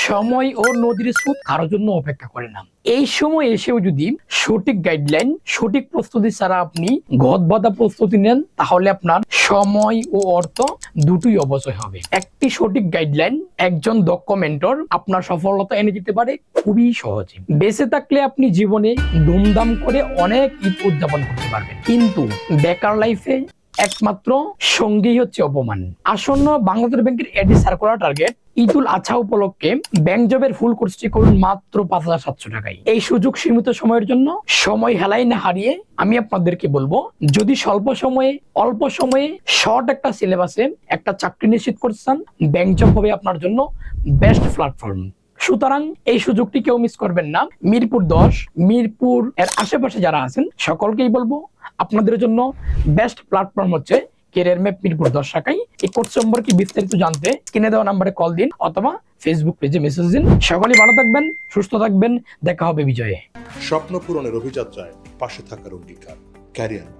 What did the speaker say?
সময় ও নদীর স্রোত কারোর জন্য অপেক্ষা করে না। এই সময় এসেও যদি সঠিক গাইডলাইন, সঠিক প্রস্তুতি ছাড়া আপনি গদবাঁধা প্রস্তুতি নেন, তাহলে আপনার সময় ও অর্থ দুটোই অপচয় হবে। একটি সঠিক গাইডলাইন, একজন দক্ষ মেন্টর আপনার সফলতা এনে দিতে পারে খুবই সহজে। বেঁচে থাকলে আপনি জীবনে ধুমধাম করে অনেক ঈদ উদযাপন করতে পারবেন, কিন্তু বেকার লাইফে একমাত্র সঙ্গী হচ্ছে অপমান। আসন্ন বাংলাদেশ ব্যাংকের এডি সার্কুলার টার্গেট ঈদুল আজহা উপলক্ষে ব্যাংক জবের ফুল কোর্সটি করুন মাত্র 5,700 টাকায়। এই সুযোগ সীমিত সময়ের জন্য, সময় হেলাই না হারিয়ে আমি আপনাদেরকে বলবো, যদি স্বল্প সময়ে, অল্প সময়ে, শর্ট একটা সিলেবাসে একটা চাকরি নিশ্চিত করছেন, ব্যাংক জব হবে আপনার জন্য বেস্ট প্ল্যাটফর্ম। সুতরাং এই সুযোগটি কেউ মিস করবেন না। মিরপুর 10, মিরপুর এর আশেপাশে যারা আছেন সকলকেই বলবো, আপনাদের জন্য বেস্ট প্ল্যাটফর্ম হচ্ছে ক্যারিয়ার ম্যাপ মিরপুর 10 শাখায়। এই কোর্স সম্পর্কে বিস্তারিত জানতে কিনে দেওয়া নাম্বারে কল দিন অথবা ফেসবুক পেজে মেসেজ দিন। সকলেই ভালো থাকবেন, সুস্থ থাকবেন, দেখা হবে বিজয়ে। স্বপ্ন পূরণের অভিযাত্রায় পাশে থাকার অঙ্গীকার। ক্যারিয়ার।